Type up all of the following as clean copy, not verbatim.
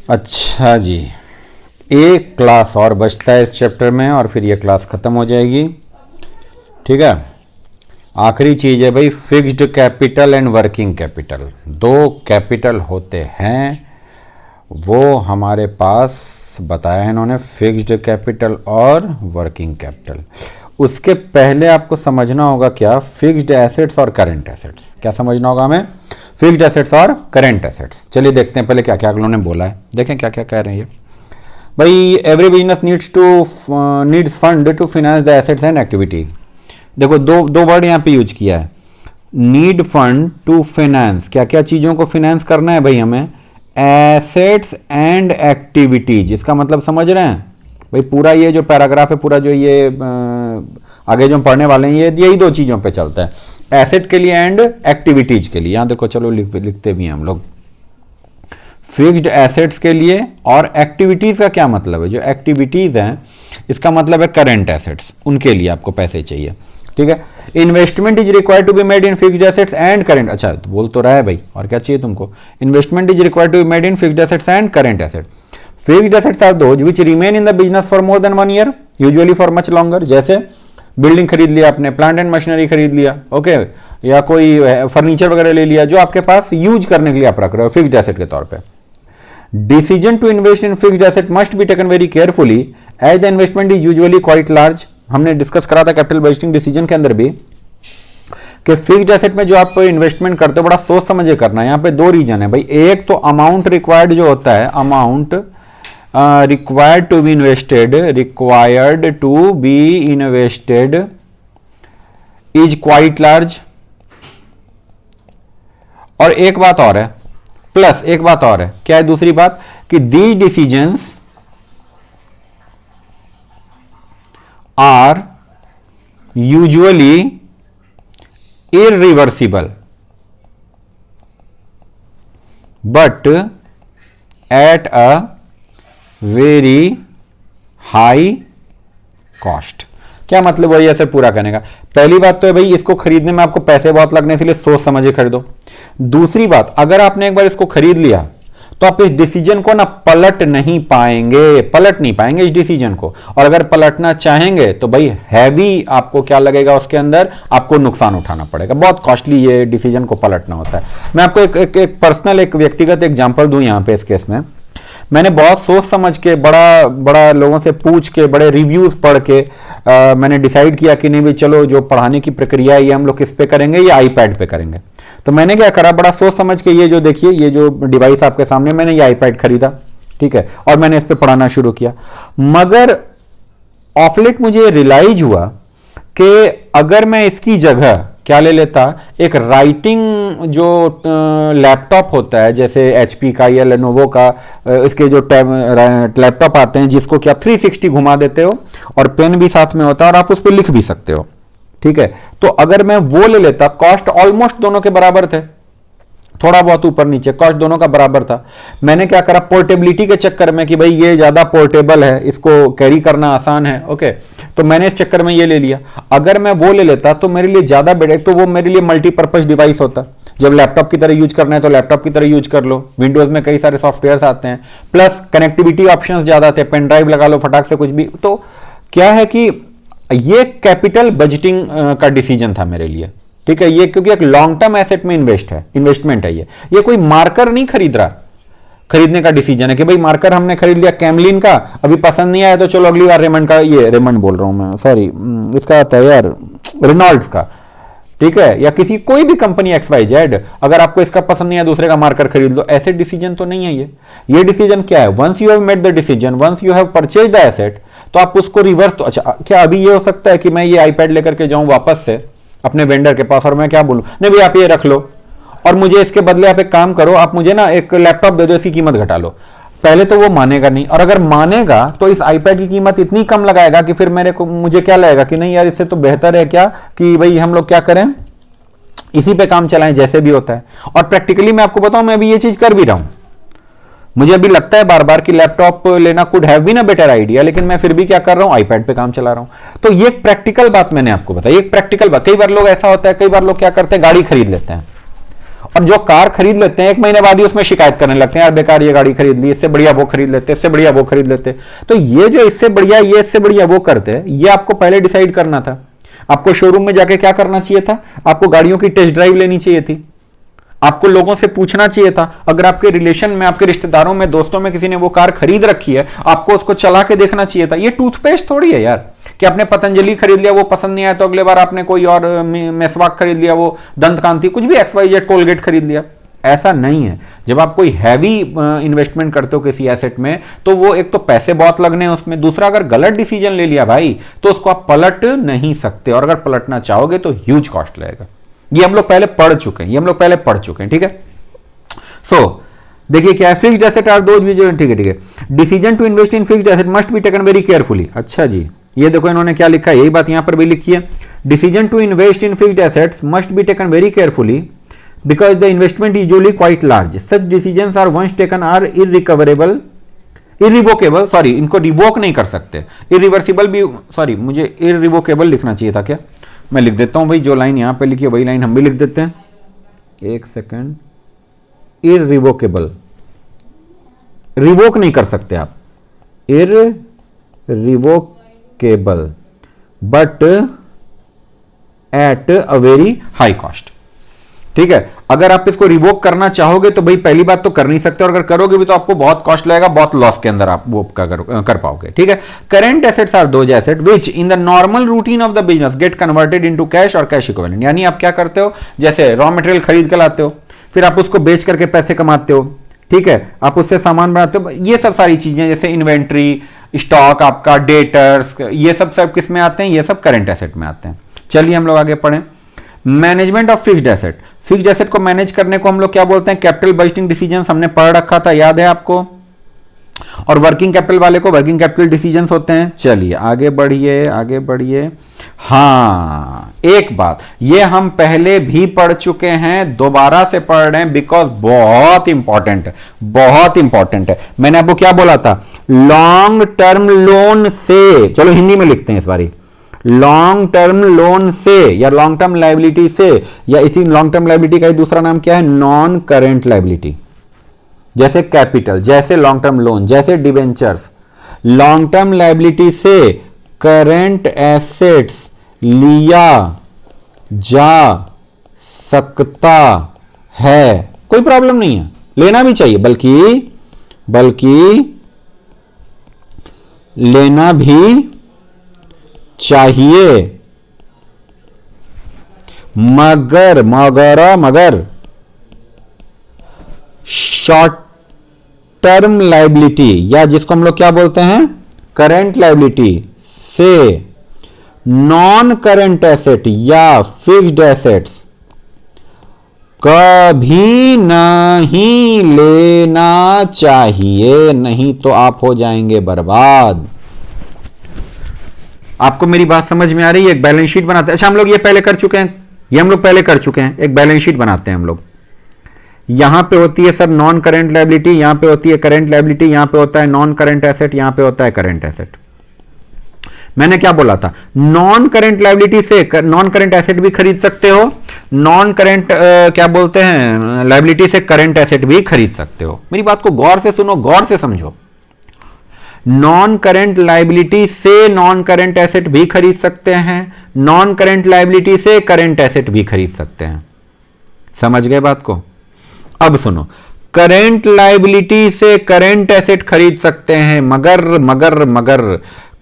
अच्छा जी, एक क्लास और बचता है इस चैप्टर में और फिर ये क्लास ख़त्म हो जाएगी। ठीक है, आखिरी चीज़ है भाई, fixed capital and working capital. दो कैपिटल होते हैं, वो हमारे पास बताया है इन्होंने, फिक्स्ड कैपिटल और वर्किंग कैपिटल। उसके पहले आपको समझना होगा क्या, फिक्स्ड एसेट्स और करंट एसेट्स। क्या समझना होगा हमें, फिक्स्ड एसेट्स और करंट एसेट्स। चलिए देखते हैं पहले क्या क्या अगलों ने बोला है, देखें क्या क्या कह रहे हैं ये। भाई every business needs fund to finance the assets and activities. देखो दो वर्ड यहाँ पे यूज किया है, नीड फंड टू फिनेंस। क्या क्या चीज़ों को फिनेंस करना है भाई हमें, एसेट्स एंड एक्टिविटीज। इसका मतलब समझ रहे हैं भाई, पूरा ये जो पैराग्राफ है, पूरा जो ये आगे जो हम पढ़ने वाले हैं, ये यही दो चीज़ों पे चलता है, एसेट के लिए एंड एक्टिविटीज के लिए। यहाँ देखो चलो लिखते भी हैं हम लोग, फिक्स्ड एसेट्स के लिए और एक्टिविटीज का क्या मतलब है, जो एक्टिविटीज हैं इसका मतलब है करंट एसेट्स, उनके लिए आपको पैसे चाहिए। ठीक है, investment is required to be made in fixed assets and current. अच्छा तो बोल तो रहा है भाई, और क्या चाहिए तुमको, investment is required to be made in fixed assets and current asset. Fixed assets are those which remain in the business for more than 1 year, usually for much longer. जैसे बिल्डिंग खरीद लिया आपने, प्लांट एंड मशीनरी खरीद लिया, okay, या कोई furniture वगैरह ले लिया जो आपके पास यूज करने के लिए आप रख रहे हो फिक्स्ड एसेट के तौर पे। Decision to invest in fixed asset must be taken very carefully as the investment is usually quite large. हमने डिस्कस करा था कैपिटल बजटिंग डिसीजन के अंदर भी कि फिक्स्ड एसेट में जो आप इन्वेस्टमेंट करते हो बड़ा सोच समझ के करना है। यहाँ पे दो रीजन है भाई, एक तो अमाउंट रिक्वायर्ड जो होता है, amount required to be invested is quite large. और एक बात और है, प्लस एक बात और है, क्या है दूसरी बात, कि these decisions are usually irreversible but at a very high cost। क्या मतलब वही ऐसे पूरा करने का, पहली बात तो है भाई इसको खरीदने में आपको पैसे बहुत लगने, इसलिए सोच समझ के खरीदो। दूसरी बात, अगर आपने एक बार इसको खरीद लिया तो आप इस डिसीजन को ना पलट नहीं पाएंगे इस डिसीजन को। और अगर पलटना चाहेंगे तो भाई हैवी आपको क्या लगेगा, उसके अंदर आपको नुकसान उठाना पड़ेगा, बहुत कॉस्टली ये डिसीजन को पलटना होता है। मैं आपको एक पर्सनल एक व्यक्तिगत एग्जांपल दूं यहाँ पे। इस केस में मैंने बहुत सोच समझ के, बड़ा लोगों से पूछ के, बड़े रिव्यूज पढ़ के मैंने डिसाइड किया कि नहीं भाई चलो जो पढ़ाने की प्रक्रिया है ये हम लोग किस पे करेंगे, ये आईपैड पे करेंगे। तो मैंने क्या करा, बड़ा सोच समझ के, ये जो देखिए ये जो डिवाइस आपके सामने, मैंने ये आईपैड खरीदा, ठीक है, और मैंने इस पे पढ़ाना शुरू किया। मगर ऑफ लेट मुझे रियलाइज हुआ कि अगर मैं इसकी जगह क्या ले लेता, एक राइटिंग जो लैपटॉप होता है, जैसे एचपी का या लेनोवो का, इसके जो लैपटॉप आते हैं जिसको कि आप 360 घुमा देते हो और पेन भी साथ में होता है और आप उस पर लिख भी सकते हो, ठीक है। तो अगर मैं वो ले लेता, कॉस्ट ऑलमोस्ट दोनों के बराबर थे, थोड़ा बहुत ऊपर नीचे, कॉस्ट दोनों का बराबर था। मैंने क्या करा, पोर्टेबिलिटी के चक्कर में कि भाई ये ज्यादा पोर्टेबल है, इसको कैरी करना आसान है, ओके, तो मैंने इस चक्कर में ये ले लिया। अगर मैं वो ले लेता तो मेरे लिए ज्यादा बेटर, तो वो मेरे लिए मल्टीपर्पज डिवाइस होता। जब लैपटॉप की तरह यूज करना है तो लैपटॉप की तरह यूज कर लो, विंडोज में कई सारे सॉफ्टवेयर आते हैं, प्लस कनेक्टिविटी ऑप्शन ज्यादा थे, पेन ड्राइव लगा लो फटाक से कुछ भी। तो क्या है कि ये कैपिटल बजटिंग का डिसीजन था मेरे लिए, ठीक है। ये क्योंकि एक लॉन्ग टर्म एसेट में इन्वेस्टमेंट है, ये कोई मार्कर नहीं खरीद रहा, खरीदने का डिसीजन है कि भाई मार्कर हमने खरीद लिया कैमलिन का, अभी पसंद नहीं आया तो चलो अगली बार रेमंड का, ये रेमंड बोल रहा हूं मैं, सॉरी, इसका आता है यार रेनॉल्ड्स का, ठीक है, या किसी कोई भी कंपनी XYZ, अगर आपको इसका पसंद नहीं है दूसरे का मार्कर खरीद लो। ऐसे डिसीजन तो नहीं है ये डिसीजन क्या है, once you have made the decision, once you have purchase the asset, तो आप उसको रिवर्स, तो अच्छा क्या अभी ये हो सकता है कि मैं ये आईपैड लेकर के जाऊं वापस से अपने वेंडर के पास और मैं क्या बोलूं, नहीं भाई आप ये रख लो और मुझे इसके बदले आप एक काम करो, आप मुझे ना एक लैपटॉप दे दो, इसकी कीमत घटा लो। पहले तो वो मानेगा नहीं, और अगर मानेगा तो इस आईपैड की कीमत इतनी कम लगाएगा कि फिर मुझे क्या लगेगा कि नहीं यार इससे तो बेहतर है क्या कि भाई हम लोग क्या करें, इसी पे काम चलाएं जैसे भी होता है। और प्रैक्टिकली मैं आपको बताऊं, मैं अभी ये चीज कर भी रहा हूं। मुझे अभी लगता है बार बार कि लैपटॉप लेना could have been a better idea, लेकिन मैं फिर भी क्या कर रहा हूं, आईपैड पे काम चला रहा हूं। तो ये प्रैक्टिकल बात मैंने आपको बताई, एक प्रैक्टिकल बात। कई बार लोग ऐसा होता है, कई बार लोग क्या करते हैं, गाड़ी खरीद लेते हैं और जो कार खरीद लेते हैं 1 महीने बाद ही उसमें शिकायत करने लगते हैं, यार बेकार ये गाड़ी खरीद ली, इससे बढ़िया वो खरीद लेते, इससे बढ़िया वो खरीद लेते। तो ये जो इससे बढ़िया ये इससे बढ़िया वो करते, ये आपको पहले डिसाइड करना था। आपको शोरूम में जाके क्या करना चाहिए था, आपको गाड़ियों की टेस्ट ड्राइव लेनी चाहिए थी, आपको लोगों से पूछना चाहिए था। अगर आपके रिलेशन में, आपके रिश्तेदारों में, दोस्तों में किसी ने वो कार खरीद रखी है, आपको उसको चला के देखना चाहिए था। ये टूथपेस्ट थोड़ी है यार कि आपने पतंजलि खरीद लिया, वो पसंद नहीं आया तो अगले बार आपने कोई और मेसवाक खरीद लिया, वो दंत कांति, कुछ भी XYZ कोलगेट खरीद लिया। ऐसा नहीं है। जब आप कोई हैवी इन्वेस्टमेंट करते हो किसी एसेट में, तो वो एक तो पैसे बहुत लगने हैं उसमें, दूसरा अगर गलत डिसीजन ले लिया भाई तो उसको आप पलट नहीं सकते, और अगर पलटना चाहोगे तो ह्यूज कॉस्ट लगेगा। ये हम लोग पहले पढ़ चुके हैं, ठीक है। सो देखिए क्या है, फिक्स्ड एसेट आर दोज, ठीक है। Decision to invest in fixed asset must be taken very carefully. अच्छा जी, ये देखो इन्होंने क्या लिखा है, यही बात यहां पर भी लिखी है। Decision to invest in fixed assets must be taken very carefully because the investment is usually quite large. Such decisions are once taken are irrevocable, sorry इनको रिवोक नहीं कर सकते, irreversible भी, सॉरी मुझे irrevocable लिखना चाहिए था क्या, मैं लिख देता हूं भाई, जो लाइन यहां पे लिखी है वही लाइन हम भी लिख देते हैं। एक सेकंड, irrevocable, रिवोक नहीं कर सकते आप, irrevocable but at a very high cost. ठीक है, अगर आप इसको रिवोक करना चाहोगे तो भाई पहली बात तो कर नहीं सकते, और अगर करोगे भी तो आपको बहुत कॉस्ट लगेगा, बहुत लॉस के अंदर आप वो कर पाओगे। ठीक है, current assets are those asset which in the normal routine of the business get converted into cash और कैश इक्विवेलेंट। यानी आप क्या करते हो, जैसे रॉ मटेरियल खरीद के लाते हो, फिर आप उसको बेच करके पैसे कमाते हो, ठीक है, आप उससे सामान बनाते हो, ये सब सारी चीजें जैसे इन्वेंट्री, स्टॉक, आपका डेटर्स, ये सब किस में आते हैं, ये सब करेंट एसेट में आते हैं। चलिए हम लोग आगे पढ़ें। Management of fixed asset, fixed asset को मैनेज करने को हम लोग क्या बोलते हैं, कैपिटल बजटिंग डिसीजंस, हमने पढ़ रखा था, याद है आपको। और वर्किंग कैपिटल वाले को वर्किंग कैपिटल डिसीजंस होते हैं। चलिए आगे बढ़िए। हाँ, एक बात ये हम पहले भी पढ़ चुके हैं, दोबारा से पढ़ रहे हैं बिकॉज बहुत इंपॉर्टेंट है। मैंने आपको क्या बोला था, लॉन्ग टर्म लोन से, चलो हिंदी में लिखते हैं इस बारी, लॉन्ग टर्म लोन से या लॉन्ग टर्म लाइबिलिटी से, या इसी लॉन्ग टर्म लाइबिलिटी का ही दूसरा नाम क्या है, नॉन करेंट लाइबिलिटी। जैसे कैपिटल, जैसे लॉन्ग टर्म लोन, जैसे डिवेंचर्स, लॉन्ग टर्म लाइबिलिटी से करेंट एसेट्स लिया जा सकता है, कोई प्रॉब्लम नहीं है, लेना भी चाहिए, बल्कि लेना भी चाहिए, मगर शॉर्ट टर्म लाइबिलिटी, या जिसको हम लोग क्या बोलते हैं, करेंट लाइबिलिटी से नॉन करेंट एसेट या फिक्स्ड एसेट्स कभी नहीं लेना चाहिए, नहीं तो आप हो जाएंगे बर्बाद। आपको मेरी बात समझ में आ रही है? एक बैलेंस शीट बनाते हैं। अच्छा, हम लोग ये पहले कर चुके हैं, एक बैलेंस शीट बनाते हैं हम लोग। यहां पे होती है सब नॉन करेंट लायबिलिटी, यहां पे होती है करेंट लायबिलिटी, यहां पे होता है नॉन करेंट एसेट, यहां पे होता है करेंट एसेट। मैंने क्या बोला था, नॉन करेंट लायबिलिटी से नॉन करेंट एसेट भी खरीद सकते हो, नॉन करेंट क्या बोलते हैं लायबिलिटी से करेंट एसेट भी खरीद सकते हो। मेरी बात को गौर से सुनो, गौर से समझो। नॉन करेंट लायबिलिटी से नॉन करेंट एसेट भी खरीद सकते हैं, नॉन करेंट लायबिलिटी से करेंट एसेट भी खरीद सकते हैं। समझ गए बात को? अब सुनो, करेंट लायबिलिटी से करेंट एसेट खरीद सकते हैं, मगर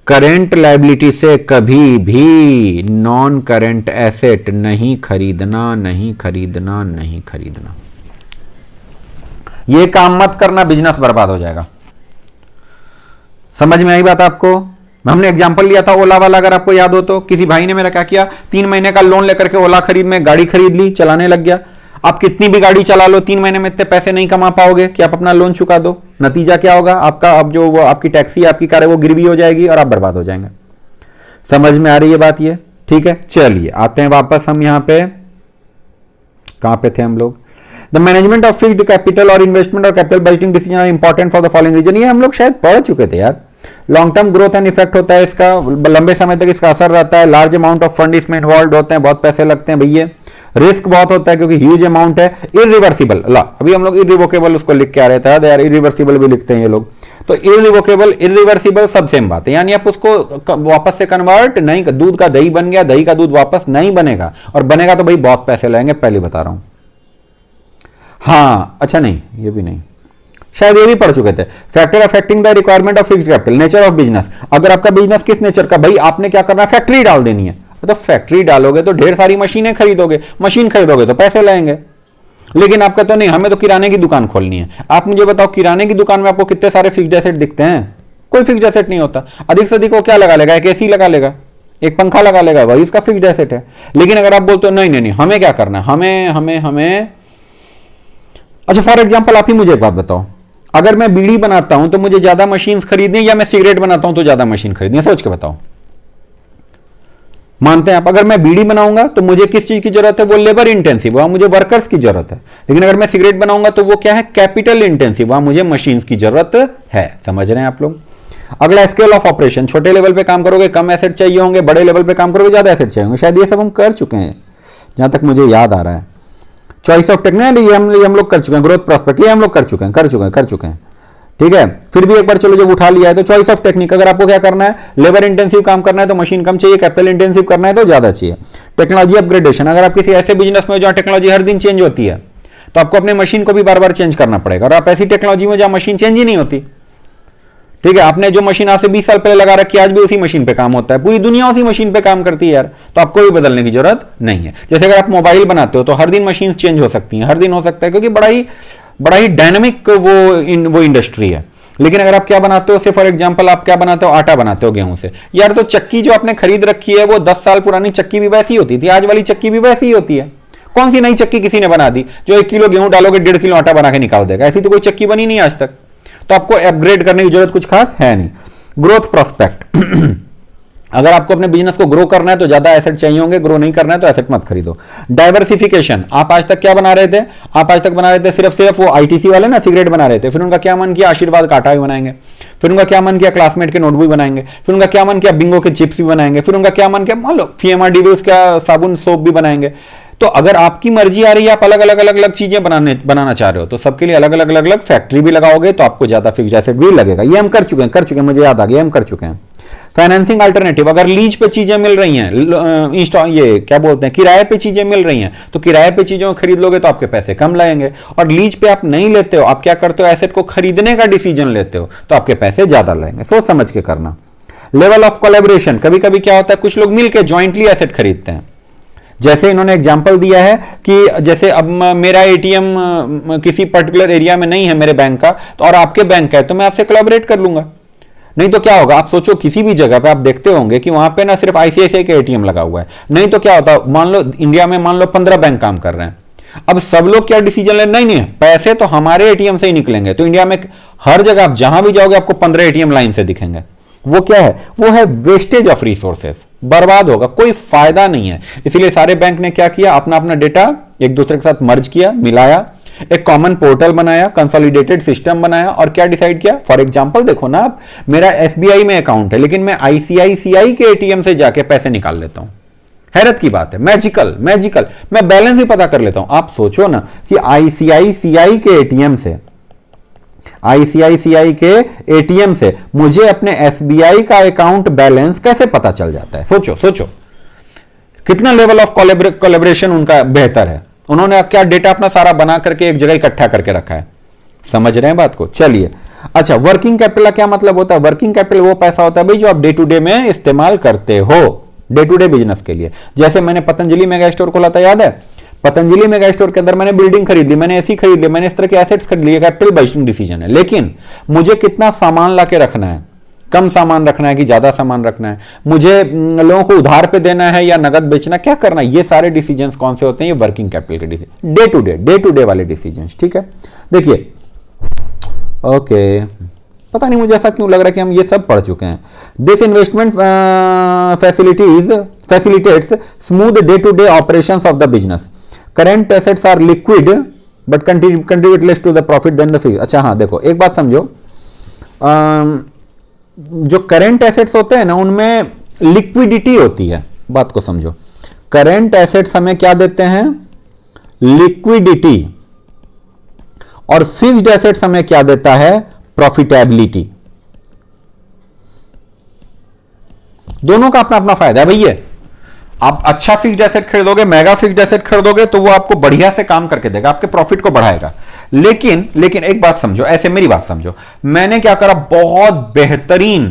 करेंट लायबिलिटी से कभी भी नॉन करेंट एसेट नहीं खरीदना। यह काम मत करना, बिजनेस बर्बाद हो जाएगा। समझ में आई बात आपको? हमने एग्जांपल लिया था ओला वाला, अगर आपको याद हो तो। किसी भाई ने मेरा क्या किया, 3 महीने का लोन लेकर के ओला में गाड़ी खरीद ली, चलाने लग गया। आप कितनी भी गाड़ी चला लो, 3 महीने में इतने पैसे नहीं कमा पाओगे कि आप अपना लोन चुका दो। नतीजा क्या होगा आपका, अब जो वो आपकी टैक्सी, आपकी कार है, वो गिरवी हो जाएगी और आप बर्बाद हो जाएंगे। समझ में आ रही है बात ये? ठीक है, चलिए आते हैं वापस हम यहां पे, कहां पे थे हम लोग। The management of fixed capital और इन्वेस्टमेंट और capital budgeting decision are important for the following reason. ये हम लोग शायद पढ़ चुके थे यार। Long term growth and effect होता है इसका, लंबे समय तक इसका असर रहता है। लार्ज अमाउंट ऑफ फंड इसमें इन्वॉल्व होते हैं, बहुत पैसे लगते हैं भैया। रिस्क बहुत होता है क्योंकि ह्यूज अमाउंट है। इरिवर्सिबल, ला अभी हम लोग इरिवोकेबल उसको लिख के आ रहे थे यार, इरिवर्सिबल भी लिखते हैं ये लोग। तो इरिवोकेबल इरिवर्सिबल सब सेम बात है, यानी आप उसको वापस से कन्वर्ट नहीं, दूध का दही बन गया, दही का दूध वापस नहीं बनेगा, और बनेगा तो भाई बहुत पैसे लगेंगे, पहले बता रहा हूं। हाँ अच्छा नहीं, ये भी नहीं, शायद ये भी पढ़ चुके थे। Factor affecting the requirement of fixed capital, nature of business. अगर आपका बिजनेस किस नेचर का, भाई आपने क्या करना है, फैक्ट्री डाल देनी है, तो फैक्ट्री डालोगे तो ढेर सारी मशीनें खरीदोगे, मशीन खरीदोगे तो पैसे लगेंगे। लेकिन आपका तो नहीं, हमें तो किराने की दुकान खोलनी है। आप मुझे बताओ किराने की दुकान में आपको कितने सारे फिक्स्ड एसेट दिखते हैं? कोई फिक्स्ड एसेट नहीं होता। अधिक से अधिक वो क्या लगा लेगा, एक एसी लगा लेगा, एक पंखा लगा लेगा, वही इसका फिक्स्ड एसेट है। लेकिन अगर आप बोलते हो नहीं नहीं नहीं, हमें क्या करना है, हमें हमें हमें अच्छा फॉर एग्जाम्पल आप ही मुझे एक बात बताओ, अगर मैं बीड़ी बनाता हूं तो मुझे ज्यादा मशीन खरीदनी, या मैं सिगरेट बनाता हूं तो ज्यादा मशीन खरीदनी है? सोच के बताओ। मानते हैं आप, अगर मैं बीड़ी बनाऊंगा तो मुझे किस चीज की जरूरत है, वो लेबर इंटेंसिव, वहां मुझे वर्कर्स की जरूरत है। लेकिन अगर मैं सिगरेट बनाऊंगा तो वो क्या है, कैपिटल इंटेंसिव, वहां मुझे मशीन की जरूरत है। समझ रहे हैं आप लोग? अगला स्केल ऑफ ऑपरेशन, छोटे लेवल पे काम करोगे कम एसेट चाहिए होंगे, बड़े लेवल पे काम करोगे ज्यादा एसेट चाहिए होंगे। शायद ये सब हम कर चुके हैं जहां तक मुझे याद आ रहा है। चॉइस ऑफ टेक्निक ये हम लोग कर चुके हैं। ग्रोथ प्रोस्पेक्ट ये हम लोग कर चुके हैं। ठीक है, फिर भी एक बार चलो जब उठा लिया है तो चॉइस ऑफ टेक्निक, अगर आपको क्या करना है, लेबर इंटेंसिव काम करना है तो मशीन कम चाहिए, कैपिटल इंटेंसिव करना है तो ज्यादा चाहिए। टेक्नोलॉजी अपग्रेडेशन, अगर आप किसी ऐसे बिजनेस में जहां टेक्नोलॉजी हर दिन चेंज होती है तो आपको अपने मशीन को भी बार बार चेंज करना पड़ेगा, और आप ऐसी टेक्नोलॉजी में जहां मशीन चेंज ही नहीं होती। ठीक है, आपने जो मशीन आज से 20 साल पहले लगा रखी है आज भी उसी मशीन पे काम होता है, पूरी दुनिया उसी मशीन पे काम करती है यार, तो आपको भी बदलने की जरूरत नहीं है। जैसे अगर आप मोबाइल बनाते हो तो हर दिन मशीन चेंज हो सकती हैं, हर दिन हो सकता है, क्योंकि बड़ा ही डायनामिक वो इंडस्ट्री है। लेकिन अगर आप क्या बनाते हो, से फॉर एग्जांपल आप क्या बनाते हो, आटा बनाते हो गेहूं से, यार तो चक्की जो आपने खरीद रखी है वो 10 साल पुरानी चक्की भी वैसी होती थी, आज वाली चक्की भी वैसी ही होती है। कौन सी नई चक्की किसी ने बना दी जो 1 किलो गेहूं डालोगे 1.5 किलो आटा बना के निकाल देगा? ऐसी तो कोई चक्की बनी नहीं आज तक। तो आपको अपग्रेड करने की जरूरत कुछ खास है नहीं। ग्रोथ प्रोस्पेक्ट अगर आपको अपने बिजनेस को ग्रो करना है तो ज्यादा एसेट चाहिए होंगे, ग्रो नहीं करना है तो एसेट मत खरीदो। डाइवर्सिफिकेशन, आप आज तक क्या बना रहे थे, आप आज तक बना रहे थे सिर्फ वो आईटीसी वाले ना सिगरेट बना रहे थे, फिर उनका क्या मन किया आशीर्वाद का आटा भी बनाएंगे, फिर उनका क्या मन किया क्लासमेट के नोटबुक बनाएंगे, फिर उनका क्या मन किया बिंगो के चिप्स भी बनाएंगे, फिर उनका क्या मन किया मान लो फीएमआरडीवी का साबुन सोप भी बनाएंगे। तो अगर आपकी मर्जी आ रही है, आप अलग अलग चीजें बनाना चाह रहे हो, तो सबके लिए अलग अलग फैक्ट्री भी लगाओगे तो आपको ज्यादा फिक्स्ड एसेट भी लगेगा। ये हम कर चुके हैं, मुझे याद आ गया, हम कर चुके हैं। फाइनेंसिंग अल्टरनेटिव, अगर लीज पे चीजें मिल रही हैं, ये क्या बोलते हैं, किराए पे चीजें मिल रही हैं, तो किराए पे चीजों खरीद लोगे तो आपके पैसे कम लगेंगे। और लीज पे आप नहीं लेते हो, आप क्या करते हो, एसेट को खरीदने का डिसीजन लेते हो तो आपके पैसे ज्यादा लगेंगे। सोच समझ के करना। लेवल ऑफ कोलैबोरेशन, कभी कभी क्या होता है कुछ लोग मिलकर ज्वाइंटली एसेट खरीदते हैं। जैसे इन्होंने एग्जांपल दिया है कि जैसे अब मेरा एटीएम किसी पर्टिकुलर एरिया में नहीं है मेरे बैंक का, तो और आपके बैंक का है, तो मैं आपसे कोलैबोरेट कर लूंगा। नहीं तो क्या होगा, आप सोचो किसी भी जगह पे आप देखते होंगे कि वहां पे ना सिर्फ आईसीआईसीआई का एटीएम लगा हुआ है, नहीं तो क्या होता, मान लो इंडिया में मान लो 15 बैंक काम कर रहे हैं। अब सब लोग क्या डिसीजन ले, नहीं पैसे तो हमारे एटीएम से ही निकलेंगे। तो इंडिया में हर जगह आप जहां भी जाओगे आपको 15 एटीएम लाइन से दिखेंगे। वो क्या है, वो है वेस्टेज ऑफ रिसोर्सेस, बर्बाद होगा, कोई फायदा नहीं है। इसलिए सारे बैंक ने क्या किया, अपना अपना डेटा एक दूसरे के साथ मर्ज किया, मिलाया, एक कॉमन पोर्टल बनाया, कंसोलिडेटेड सिस्टम बनाया, और क्या डिसाइड किया, फॉर एग्जांपल देखो ना आप, मेरा एसबीआई में अकाउंट है लेकिन मैं आईसीआईसीआई के एटीएम से जाके पैसे निकाल लेता हूं। हैरत की बात है, मैजिकल, मैं बैलेंस भी पता कर लेता हूं। आप सोचो ना कि आईसीआईसीआई के एटीएम से मुझे अपने एसबीआई का अकाउंट बैलेंस कैसे पता चल जाता है? सोचो कितना लेवल ऑफ कोलैबोरेशन उनका बेहतर है। उन्होंने क्या डेटा अपना सारा बना करके एक जगह इकट्ठा करके रखा है। समझ रहे हैं बात को? चलिए, अच्छा वर्किंग कैपिटल का क्या मतलब होता है? वर्किंग कैपिटल वो पैसा होता है भाई जो आप डे टू डे में इस्तेमाल करते हो, डे टू डे बिजनेस के लिए। जैसे मैंने पतंजलि मेगा स्टोर खोला था, याद है? पतंजलि मेगा स्टोर के अंदर मैंने बिल्डिंग खरीद ली, मैंने एसी खरीद ली, मैंने इस तरह के एसेट्स खरीद लिए, कैपिटल बाइजिंग डिसीजन है। लेकिन मुझे कितना सामान लाके रखना है, कम सामान रखना है कि ज्यादा सामान रखना है, मुझे लोगों को उधार पे देना है या नगद बेचना, क्या करना है, ये सारे डिसीजंस कौन से होते हैं? ये वर्किंग कैपिटल के डिसीजन, डे टू डे वाले डिसीजंस। ठीक है, देखिए, ओके, पता नहीं मुझे ऐसा क्यों लग रहा है कि हम ये सब पढ़ चुके हैं। This investment facilitates smooth day to day operations of the business. Current assets are liquid but contribute less to the profit than the fee. अच्छा हाँ, देखो एक बात समझो, जो करेंट एसेट्स होते हैं ना उनमें लिक्विडिटी होती है। बात को समझो, करेंट एसेट्स हमें क्या देते हैं? लिक्विडिटी, और फिक्स्ड एसेट्स हमें क्या देता है? प्रॉफिटेबिलिटी। दोनों का अपना अपना फायदा है भैया। आप अच्छा फिक्स्ड एसेट खरीदोगे, मेगा फिक्स्ड एसेट खरीदोगे, तो वो आपको बढ़िया से काम करके देगा, आपके प्रॉफिट को बढ़ाएगा। लेकिन एक बात समझो, ऐसे मेरी बात समझो, मैंने क्या करा, बहुत बेहतरीन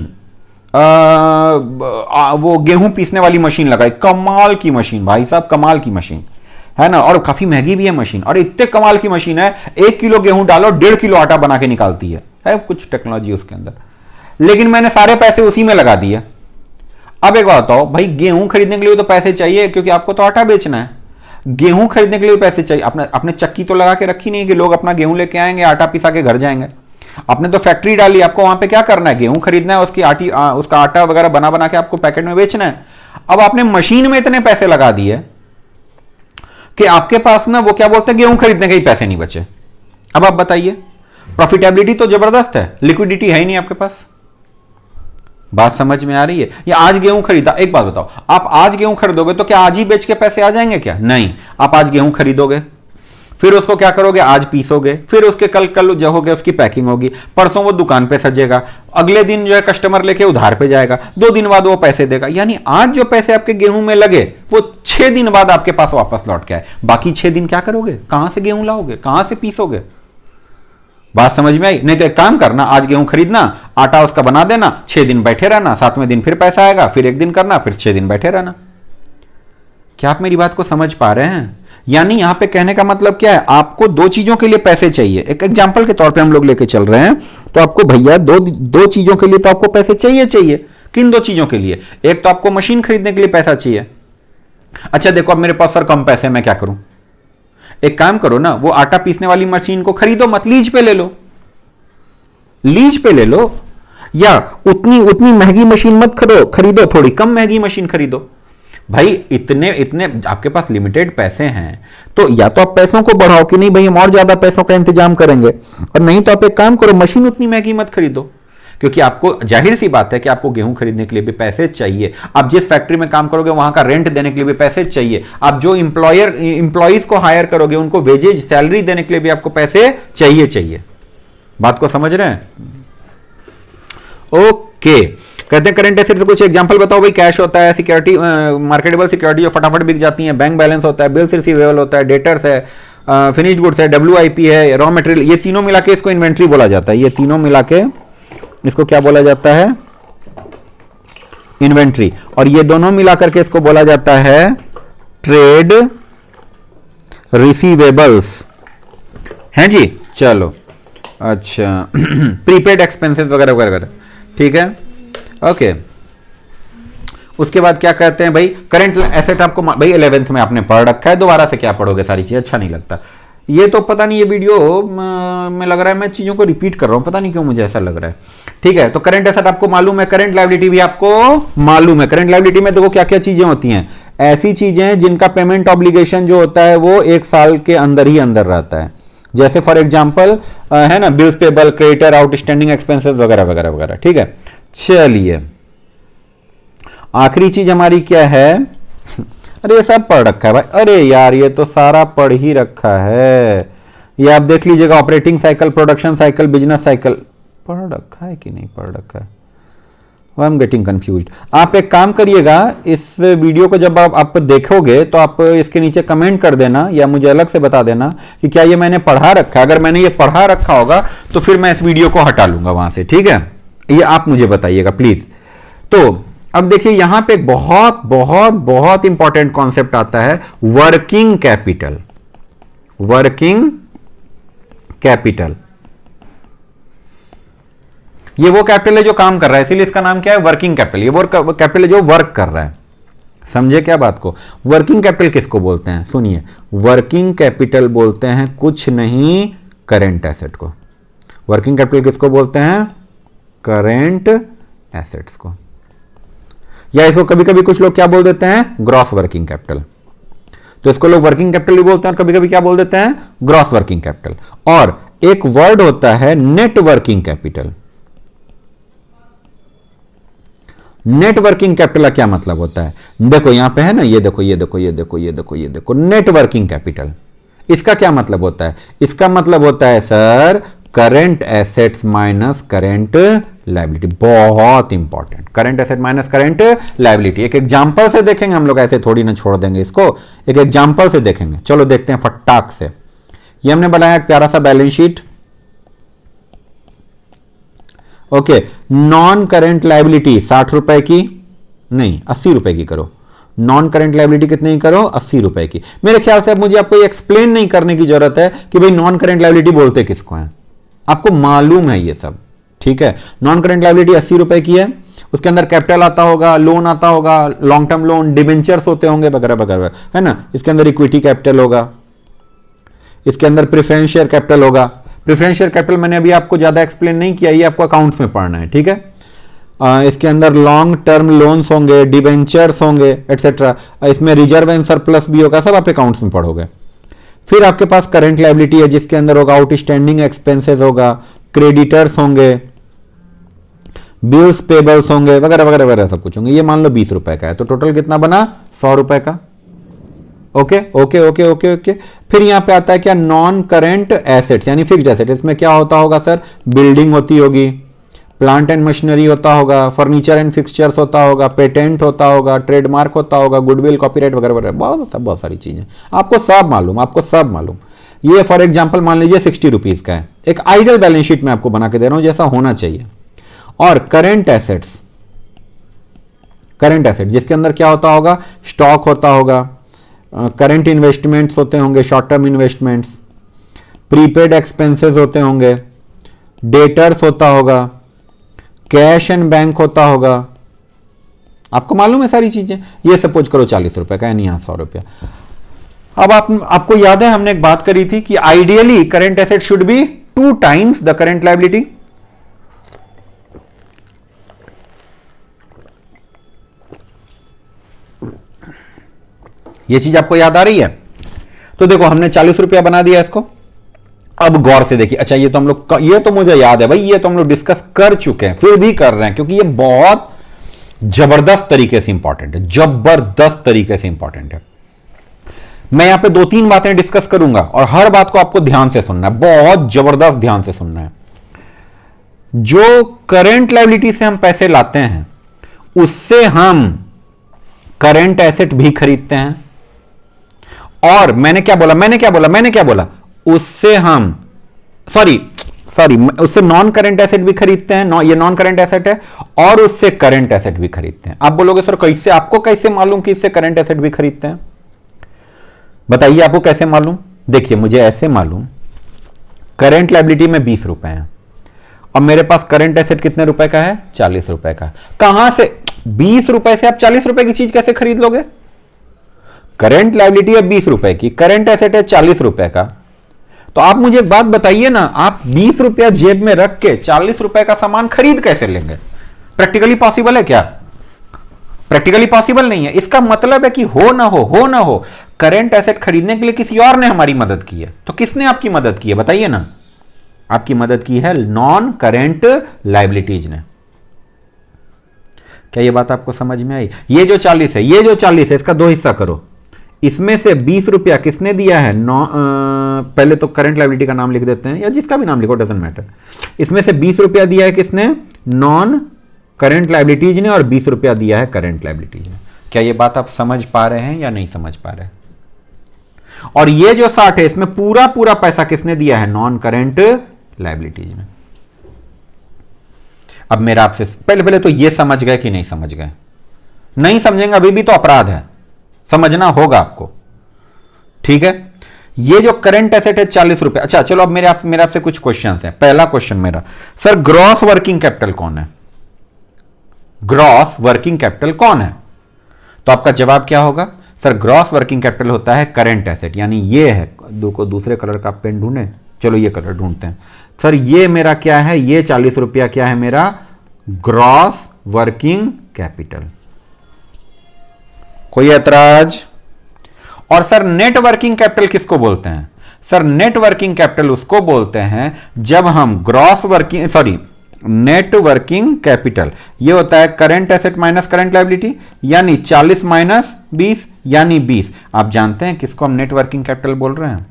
वो गेहूं पीसने वाली मशीन लगाई, कमाल की मशीन भाई साहब, कमाल की मशीन है ना, और काफी महंगी भी है मशीन, और इतने कमाल की मशीन है, 1 किलो गेहूं डालो 1.5 किलो आटा बना के निकालती है कुछ टेक्नोलॉजी उसके अंदर। लेकिन मैंने सारे पैसे उसी में लगा दिए। अब एक बात बताओ भाई, गेहूं खरीदने के लिए तो पैसे चाहिए, क्योंकि आपको तो आटा बेचना है। गेहूं खरीदने के लिए पैसे चाहिए। आपने चक्की तो लगा के रखी नहीं कि लोग अपना गेहूं लेके आएंगे, आटा पिसा के घर जाएंगे। आपने तो फैक्ट्री डाली, आपको वहां पे क्या करना है? गेहूं खरीदना है, उसका आटा वगैरह बना बना के आपको पैकेट में बेचना है। अब आपने मशीन में इतने पैसे लगा दिए कि आपके पास ना, वो क्या बोलते हैं, गेहूं खरीदने के ही पैसे नहीं बचे। अब आप बताइए, प्रॉफिटेबिलिटी तो जबरदस्त है, लिक्विडिटी है ही नहीं आपके पास। बात समझ में आ रही है? या आज गेहूं खरीदा, एक बात बताओ, आप आज गेहूं खरीदोगे तो क्या आज ही बेच के पैसे आ जाएंगे क्या? नहीं, आप आज गेहूं खरीदोगे, फिर उसको क्या करोगे? आज पीसोगे, फिर उसके कल जो होगे उसकी पैकिंग होगी, परसों वो दुकान पे सजेगा, अगले दिन जो है कस्टमर लेके उधार पे जाएगा, 2 दिन बाद वो पैसे देगा। यानी आज जो पैसे आपके गेहूं में लगे वो 6 दिन बाद आपके पास वापस लौट के आए। बाकी 6 दिन क्या करोगे? कहां से गेहूं लाओगे, कहां से पीसोगे? बात समझ में आई? नहीं तो एक काम करना, आज गेहूं खरीदना, आटा उसका बना देना, 6 दिन बैठे रहना, 7वें दिन फिर पैसा आएगा, फिर 1 दिन करना, फिर 6 दिन बैठे रहना। क्या आप मेरी बात को समझ पा रहे हैं? यानी यहां पे कहने का मतलब क्या है, आपको 2 चीजों के लिए पैसे चाहिए। एक एग्जांपल के तौर पे हम लोग लेके चल रहे हैं, तो आपको भैया दो चीजों के लिए तो आपको पैसे चाहिए। किन 2 चीजों के लिए? एक तो आपको मशीन खरीदने के लिए पैसा चाहिए। अच्छा देखो, अब मेरे पास सर कम पैसे, मैं क्या करूं? एक काम करो ना, वो आटा पीसने वाली मशीन को खरीदो मत, लीज पे ले लो, लीज पे ले लो, या उतनी महंगी मशीन मत खरीदो, थोड़ी कम महंगी मशीन खरीदो। भाई इतने आपके पास लिमिटेड पैसे हैं, तो या तो आप पैसों को बढ़ाओ कि नहीं भाई हम और ज्यादा पैसों का इंतजाम करेंगे, और नहीं तो आप एक काम करो, मशीन उतनी महंगी मत खरीदो, क्योंकि आपको जाहिर सी बात है कि आपको गेहूं खरीदने के लिए भी पैसे चाहिए। आप जिस फैक्ट्री में काम करोगे वहां का रेंट देने के लिए भी पैसे चाहिए। आप जो इंप्लॉइज को हायर करोगे उनको वेजेज सैलरी देने के लिए भी आपको पैसे चाहिए। बात को समझ रहे हैं? ओके, कहते हैं करंट एसेट से कुछ एग्जांपल बताओ भाई। कैश होता है, सिक्योरिटी, मार्केटेबल सिक्योरिटी जो फटाफट बिक जाती है, बैंक बैलेंस होता है, बिल्स रिसीवेबल होता है, डेटर्स है, फिनिश्ड गुड्स है, WIP है, रॉ मटेरियल, ये तीनों मिला के इसको इन्वेंट्री बोला जाता है। ये तीनों मिला के इसको क्या बोला जाता है? इन्वेंट्री। और ये दोनों मिलाकर के इसको बोला जाता है ट्रेड रिसीवेबल्स। हैं जी? चलो, अच्छा प्रीपेड एक्सपेंसेस वगैरह वगैरह, ठीक है, ओके। उसके बाद क्या कहते हैं भाई, करंट एसेट आपको भाई 11th में आपने पढ़ रखा है, दोबारा से क्या पढ़ोगे सारी चीज, अच्छा नहीं लगता। ये तो पता नहीं, ये वीडियो में लग रहा है मैं चीजों को रिपीट कर रहा हूं, पता नहीं क्यों मुझे ऐसा लग रहा है। ठीक है, तो करंट एसेट आपको मालूम है, करंट लायबिलिटी भी आपको मालूम है। करंट लायबिलिटी में देखो क्या क्या चीजें होती हैं, ऐसी चीजें जिनका पेमेंट ऑब्लिगेशन जो होता है वो 1 साल के अंदर ही अंदर रहता है। जैसे फॉर एग्जाम्पल है ना, bills payable, creditor, outstanding expenses वगैरह वगैरह वगैरह। ठीक है, चलिए आखिरी चीज हमारी क्या है, अरे ये सब पढ़ रखा है भाई, अरे यार ये तो सारा पढ़ ही रखा है, ये आप देख लीजिएगा, operating cycle, production cycle, business cycle, पढ़ रखा है कि नहीं पढ़ रखा है, आई एम गेटिंग कंफ्यूज्ड। आप एक काम करिएगा, इस वीडियो को जब आप देखोगे तो आप इसके नीचे कमेंट कर देना या मुझे अलग से बता देना कि क्या ये मैंने पढ़ा रखा है। अगर मैंने ये पढ़ा रखा होगा तो फिर मैं इस वीडियो को हटा लूंगा वहां से, ठीक है, ये आप मुझे बताइएगा प्लीज। तो अब देखिए यहां पे एक बहुत बहुत बहुत इंपॉर्टेंट कॉन्सेप्ट आता है, वर्किंग कैपिटल। वर्किंग कैपिटल ये वो कैपिटल है जो काम कर रहा है, इसीलिए इसका नाम क्या है, वर्किंग कैपिटल। ये वो कैपिटल है जो वर्क कर रहा है, समझे क्या बात को। वर्किंग कैपिटल किसको बोलते हैं, सुनिए, वर्किंग कैपिटल बोलते हैं कुछ नहीं करेंट एसेट को। वर्किंग कैपिटल किसको बोलते हैं, करेंट एसेट्स को, या इसको कभी कभी कुछ लोग क्या बोल देते हैं, ग्रॉस वर्किंग कैपिटल। तो इसको लोग वर्किंग कैपिटल भी बोलते हैं और कभी कभी क्या बोल देते हैं, ग्रॉस वर्किंग कैपिटल। और एक वर्ड होता है net working capital. Net working capital का क्या मतलब होता है, देखो यहां पे है ना, ये देखो ये देखो ये देखो ये देखो ये देखो, नेट वर्किंग कैपिटल। इसका क्या मतलब होता है? इसका मतलब होता है sir current assets minus current liability. बहुत important, current asset minus current liability. एक एग्जांपल से देखेंगे हम लोग, ऐसे थोड़ी ना छोड़ देंगे इसको, एक एग्जांपल से देखेंगे। चलो देखते हैं फटाक से। ये हमने बनाया एक प्यारा सा balance sheet. Okay, non current liability 60 रुपए की, नहीं 80 रुपए की करो। नॉन करंट लायबिलिटी कितने की करो? 80 रुपए की। मेरे ख्याल से अब मुझे आपको एक्सप्लेन नहीं करने की जरूरत है कि भाई नॉन करंट लायबिलिटी बोलते किसको हैं, आपको मालूम है ये सब, ठीक है। नॉन करंट लायबिलिटी 80 रुपए की है, उसके अंदर कैपिटल आता होगा, लोन आता होगा, लॉन्ग टर्म लोन, डिबेंचर्स होते होंगे वगैरह वगैरह, है ना। इसके अंदर इक्विटी कैपिटल होगा, इसके अंदर प्रेफरेंस शेयर कैपिटल होगा। प्रेफरेंस शेयर कैपिटल मैंने अभी आपको ज्यादा एक्सप्लेन नहीं किया, ये आपको अकाउंट्स में पढ़ना है, ठीक है। इसके अंदर लॉन्ग टर्म लोन्स होंगे, डिबेंचर्स होंगे, एटसेट्रा। इसमें रिजर्व एंड सरप्लस भी होगा, सब आप अकाउंट्स में पढ़ोगे। फिर आपके पास करंट लायबिलिटी है, जिसके अंदर होगा आउटस्टैंडिंग एक्सपेंसेस होगा, क्रेडिटर्स होंगे, बिल्स पेबल्स होंगे, वगैरह वगैरह वगैरह सब कुछ होंगे। ये मान लो 20 रुपए का है, तो टोटल कितना बना? 100 रुपए का। Okay okay okay okay okay. फिर यहां पे आता है क्या? नॉन करंट एसेट्स यानी फिक्स्ड एसेट। इसमें क्या होता होगा सर? बिल्डिंग होती होगी, प्लांट एंड मशीनरी होता होगा, फर्नीचर एंड फिक्सचर्स होता होगा, पेटेंट होता होगा, ट्रेडमार्क होता होगा, गुडविल, कॉपीराइट वगैरह वगैरह, बहुत सारी चीजें आपको सब मालूम, आपको सब मालूम। ये फॉर एग्जांपल मान लीजिए 60 रुपीज का है। एक आइडियल बैलेंस शीट में आपको बना के दे रहा हूं जैसा होना चाहिए। और करंट एसेट्स, करंट एसेट जिसके अंदर क्या होता होगा? स्टॉक होता होगा, करंट इन्वेस्टमेंट्स होते होंगे, short term investments, prepaid expenses होते होंगे, डेटर्स होता होगा, कैश एंड बैंक होता होगा। आपको मालूम है सारी चीजें। ये सपोज करो 40 रुपए का, यानी यहां 100 रुपया। अब आपको याद है हमने एक बात करी थी कि ideally current asset should be 2 times the current liability. ये चीज आपको याद आ रही है? तो देखो हमने 40 रुपया बना दिया इसको। अब गौर से देखिए, अच्छा ये तो हम लोग, ये तो मुझे याद है भाई, ये तो हम लोग डिस्कस कर चुके हैं, फिर भी कर रहे हैं क्योंकि ये बहुत जबरदस्त तरीके से इंपॉर्टेंट है, जबरदस्त तरीके से इंपॉर्टेंट है। मैं यहां पे 2-3 बातें डिस्कस करूंगा और हर बात को आपको ध्यान से सुनना है, बहुत जबरदस्त ध्यान से सुनना है। जो करंट लायबिलिटी से हम पैसे लाते हैं उससे हम करंट एसेट भी खरीदते हैं। और मैंने क्या बोला? उससे हम सॉरी उससे नॉन करंट एसेट भी खरीदते हैं, ये नॉन करंट एसेट है, और उससे करंट एसेट भी खरीदते हैं। आप बोलोगे सर कैसे, आपको कैसे मालूम कि इससे करंट एसेट भी खरीदते हैं? बताइए आपको कैसे मालूम? देखिए मुझे ऐसे मालूम, करंट लायबिलिटी में 20 रुपए है और मेरे पास करंट एसेट कितने रुपए का है? 40 रुपए का। कहां से 20 रुपए से आप 40 रुपए की चीज कैसे खरीद लोगे? करंट लायबिलिटी है 20 रुपए की, करंट एसेट है 40 रुपए का। तो आप मुझे एक बात बताइए ना, आप 20 रुपया जेब में रख के 40 रुपए का सामान खरीद कैसे लेंगे? प्रैक्टिकली पॉसिबल है क्या? प्रैक्टिकली पॉसिबल नहीं है। इसका मतलब है कि हो ना हो करंट एसेट खरीदने के लिए किसी और ने हमारी मदद की है। तो किसने आपकी मदद की है बताइए ना? आपकी मदद की है नॉन करंट लायबिलिटीज ने। क्या ये बात आपको समझ में आई? ये जो 40 है, इसका 2 हिस्सा करो। इसमें से 20 रुपया किसने दिया है? पहले तो करंट लायबिलिटी का नाम लिख देते हैं, या जिसका भी नाम लिखो, डजंट मैटर। इसमें से 20 रुपया दिया है किसने? नॉन करंट लायबिलिटीज ने, और 20 रुपया दिया है करंट लायबिलिटीज ने। क्या ये बात आप समझ पा रहे हैं या नहीं समझ पा रहे हैं? और ये जो 60 है, इसमें पूरा पूरा पैसा किसने दिया है? नॉन करंट लायबिलिटीज ने। अब मेरा आपसे पहले तो ये समझ गए कि नहीं समझ गए? नहीं समझेंगे अभी भी तो अपराध है, समझना होगा आपको, ठीक है। ये जो करंट एसेट है 40 रुपए। अच्छा चलो अब मेरे आपसे कुछ क्वेश्चन हैं। पहला क्वेश्चन मेरा, सर ग्रॉस वर्किंग कैपिटल कौन है? ग्रॉस वर्किंग कैपिटल कौन है? तो आपका जवाब क्या होगा? सर ग्रॉस वर्किंग कैपिटल होता है करंट एसेट, यानी ये है। दूसरे कलर का पेन ढूंढे, चलो ये कलर ढूंढते हैं। सर ये मेरा क्या है? ये 40 रुपया क्या है मेरा? Gross working capital. कोई ऐतराज? और सर नेट वर्किंग कैपिटल किसको बोलते हैं? सर नेट वर्किंग कैपिटल उसको बोलते हैं जब हम नेट वर्किंग कैपिटल, ये होता है current asset minus current liability, यानी 40 माइनस 20 यानी 20। आप जानते हैं किसको हम नेट वर्किंग कैपिटल बोल रहे हैं?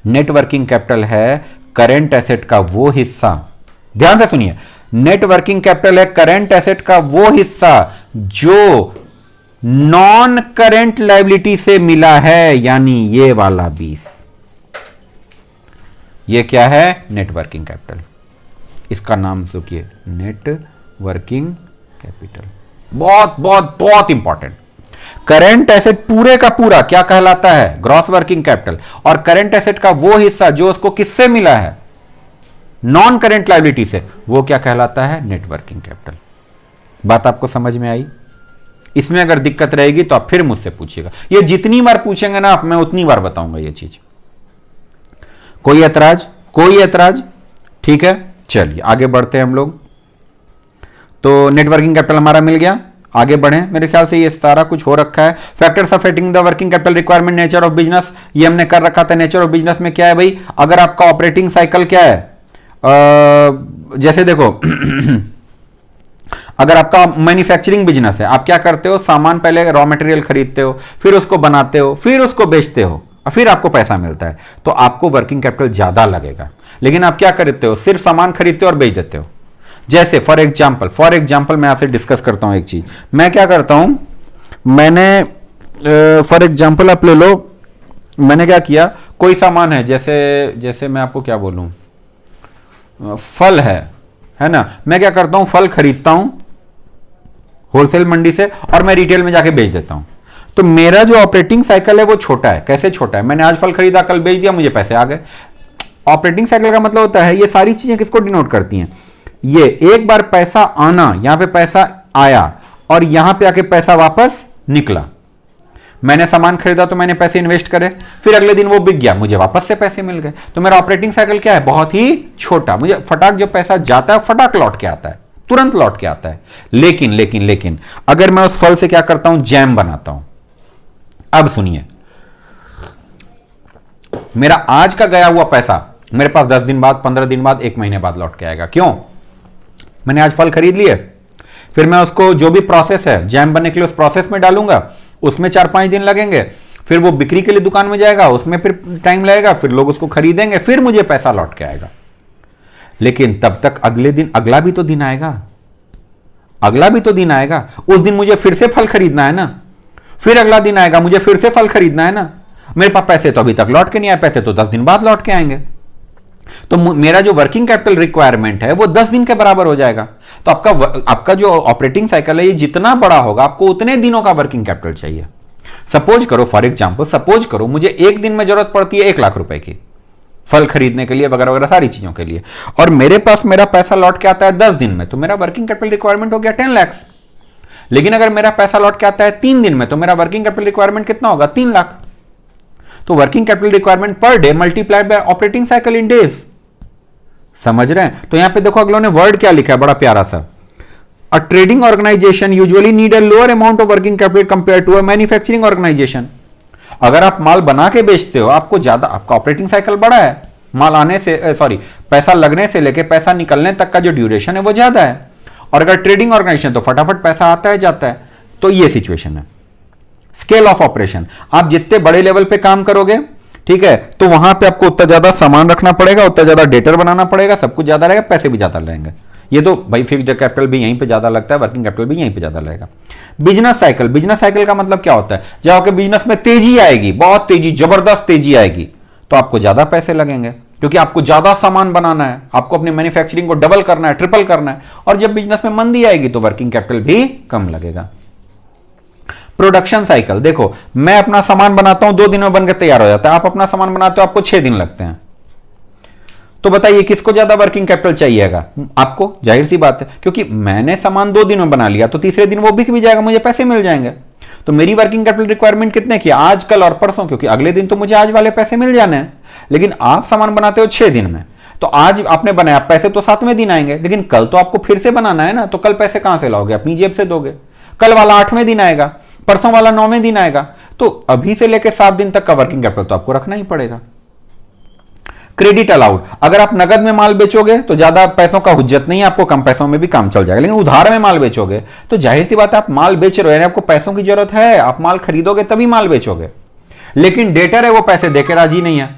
नेट वर्किंग कैपिटल है करंट एसेट का वो हिस्सा, ध्यान से सुनिए, नेट वर्किंग कैपिटल है करंट एसेट का वो हिस्सा जो नॉन करंट लायबिलिटी से मिला है, यानी ये वाला 20, ये क्या है, नेट वर्किंग कैपिटल। इसका नाम सोचिए नेट वर्किंग कैपिटल। बहुत बहुत बहुत इंपॉर्टेंट। करंट एसेट पूरे का पूरा क्या कहलाता है, ग्रॉस वर्किंग कैपिटल, और करंट एसेट का वो हिस्सा जो उसको किससे मिला है, नॉन करंट लायबिलिटी से, वो क्या कहलाता है, नेट वर्किंग कैपिटल। बात आपको समझ में आई? इसमें अगर दिक्कत रहेगी तो आप फिर मुझसे पूछिएगा, ये जितनी बार पूछेंगे ना आप, मैं उतनी बार बताऊंगा ये चीज। कोई ऐतराज? कोई ऐतराज? ठीक है, चलिए आगे बढ़ते हैं हम लोग। तो नेटवर्किंग कैपिटल हमारा मिल गया, आगे बढ़े। मेरे ख्याल से ये सारा कुछ हो रखा है। Factors affecting the working capital requirement, nature of business, ये हमने कर रखा था। नेचर ऑफ बिजनेस में क्या है भाई, अगर आपका ऑपरेटिंग साइकिल क्या है, जैसे देखो अगर आपका मैन्युफैक्चरिंग बिजनेस है, आप क्या करते हो, सामान पहले रॉ मटेरियल खरीदते हो, फिर उसको बनाते हो, फिर उसको बेचते हो, और फिर आपको पैसा मिलता है, तो आपको वर्किंग कैपिटल ज्यादा लगेगा। लेकिन आप क्या करते हो, सिर्फ सामान खरीदते हो और बेच देते हो। जैसे फॉर एग्जाम्पल मैं आपसे डिस्कस करता हूं एक चीज। मैं क्या करता हूं, मैंने फॉर एग्जाम्पल आप ले लो, मैंने क्या किया, कोई सामान है, जैसे मैं आपको क्या बोलूं, फल है ना, मैं क्या करता हूं, फल खरीदता हूं होलसेल मंडी से और मैं रिटेल में जाके बेच देता हूं। तो मेरा जो ऑपरेटिंग साइकिल है वो छोटा है। कैसे छोटा है, मैंने आज फल खरीदा, कल बेच दिया, मुझे पैसे आ गए। ऑपरेटिंग साइकिल का मतलब होता है, ये सारी चीजें किसको डिनोट करती हैं, ये एक बार पैसा आना, यहां पे पैसा आया और यहां पे आके पैसा वापस निकला। मैंने सामान खरीदा तो मैंने पैसे इन्वेस्ट करे, फिर अगले दिन वो बिक गया, मुझे वापस से पैसे मिल गए। तो मेरा ऑपरेटिंग साइकिल क्या है, बहुत ही छोटा। मुझे फटाक जो पैसा जाता है फटाक लौट के आता है, तुरंत लौट के आता है। लेकिन अगर मैं उस फल से क्या करता हूं, जैम बनाता हूं। अब सुनिए, मेरा आज का गया हुआ पैसा मेरे पास 10 दिन बाद, 15 दिन बाद, 1 महीने बाद लौट के आएगा। क्यों? मैंने आज फल खरीद लिए, फिर मैं उसको जो भी प्रोसेस है जैम बनने के लिए उस प्रोसेस में डालूंगा, उसमें 4-5 दिन लगेंगे, फिर वो बिक्री के लिए दुकान में जाएगा, उसमें फिर टाइम लगेगा, फिर लोग उसको खरीदेंगे, फिर मुझे पैसा लौट के आएगा। लेकिन तब तक अगले दिन अगला भी तो दिन आएगा, उस दिन मुझे फिर से फल खरीदना है ना, फिर अगला दिन आएगा, मुझे फिर से फल खरीदना है ना। मेरे पास पैसे तो अभी तक लौट के नहीं आए, पैसे तो 10 दिन बाद लौट के आएंगे। तो मेरा जो वर्किंग कैपिटल रिक्वायरमेंट है वो 10 दिन के बराबर हो जाएगा। तो आपका जो ऑपरेटिंग साइकिल है ये जितना बड़ा होगा, आपको उतने दिनों का वर्किंग कैपिटल चाहिए। सपोज करो, फॉर एग्जांपल सपोज करो, मुझे एक दिन में जरूरत पड़ती है 1 लाख रुपए की फल खरीदने के लिए, वगैरह वगैरह सारी चीजों के लिए, और मेरे पास मेरा पैसा लौट के आता है 10 दिन में, तो मेरा वर्किंग कैपिटल रिक्वायरमेंट हो गया 10 लाख। लेकिन अगर मेरा पैसा लौट के आता है 3 दिन में, तो मेरा वर्किंग कैपिटल रिक्वायरमेंट कितना होगा, 3 लाख। तो working capital requirement per day multiplied by operating cycle in days. समझ रहे हैं? तो यहां पे देखो अगलों ने वर्ड क्या लिखा है, बड़ा प्यारा सा, a trading organization usually need a lower amount of working capital compare to a manufacturing organization. अगर आप माल बना के बेचते हो, आपको ज्यादा, आपका ऑपरेटिंग साइकिल बड़ा है, माल आने से पैसा लगने से लेके पैसा निकलने तक का जो ड्यूरेशन है वो ज्यादा है। और अगर ट्रेडिंग ऑर्गेनाइजेशन तो फटाफट पैसा आता है जाता है। तो ये सिचुएशन है। स्केल ऑफ ऑपरेशन, आप जितने बड़े लेवल पे काम करोगे, ठीक है, तो वहां पे आपको उतना ज्यादा सामान रखना पड़ेगा, उतना ज्यादा डेटर बनाना पड़ेगा, सब कुछ ज्यादा रहेगा, पैसे भी ज्यादा रहेंगे। ये तो भाई फिक्स्ड कैपिटल भी यहीं पे ज्यादा लगता है, वर्किंग कैपिटल भी यहीं पे ज्यादा लगेगा। बिजनेस साइकिल का मतलब क्या होता है, जब आपके बिजनेस में तेजी आएगी, बहुत तेजी, जबरदस्त तेजी आएगी, तो आपको ज्यादा पैसे लगेंगे, क्योंकि आपको ज्यादा सामान बनाना है, आपको अपनी मैन्युफैक्चरिंग को डबल करना है, ट्रिपल करना है। और जब बिजनेस में मंदी आएगी तो वर्किंग कैपिटल भी कम लगेगा। प्रोडक्शन साइकिल देखो, मैं अपना सामान बनाता हूं 2 दिन में बनकर तैयार हो जाता है, आप अपना सामान बनाते हो आपको 6 दिन लगते हैं। तो बताइए किसको ज्यादा वर्किंग कैपिटल चाहिएगा? आपको, जाहिर सी बात है, क्योंकि मैंने सामान 2 दिन में बना लिया तो तीसरे दिन वो बिक भी जाएगा, मुझे पैसे मिल जाएंगे। तो मेरी वर्किंग कैपिटल रिक्वायरमेंट कितने की, आज, कल और परसों, क्योंकि अगले दिन तो मुझे आज वाले पैसे मिल जाने हैं। लेकिन आप सामान बनाते हो 6 दिन में, तो आज आपने बनाया, पैसे तो 7वें दिन आएंगे, लेकिन कल तो आपको फिर से बनाना है ना, तो कल पैसे कहां से लाओगे? अपनी जेब से दोगे। कल वाला 8वें दिन आएगा, परसों वाला 9वें दिन आएगा, तो अभी से लेकर 7 दिन तक का वर्किंग कैपिटल तो आपको रखना ही पड़ेगा। क्रेडिट अलाउड, अगर आप नगद में माल बेचोगे तो ज्यादा पैसों का हुज्जत नहीं है, आपको कम पैसों में भी काम चल जाएगा। लेकिन उधार में माल बेचोगे तो जाहिर सी बात है, आप माल बेच रहे हो, आपको पैसों की जरूरत है, आप माल खरीदोगे तभी माल बेचोगे। लेकिन डेटर है वो पैसे देकर राजी नहीं है,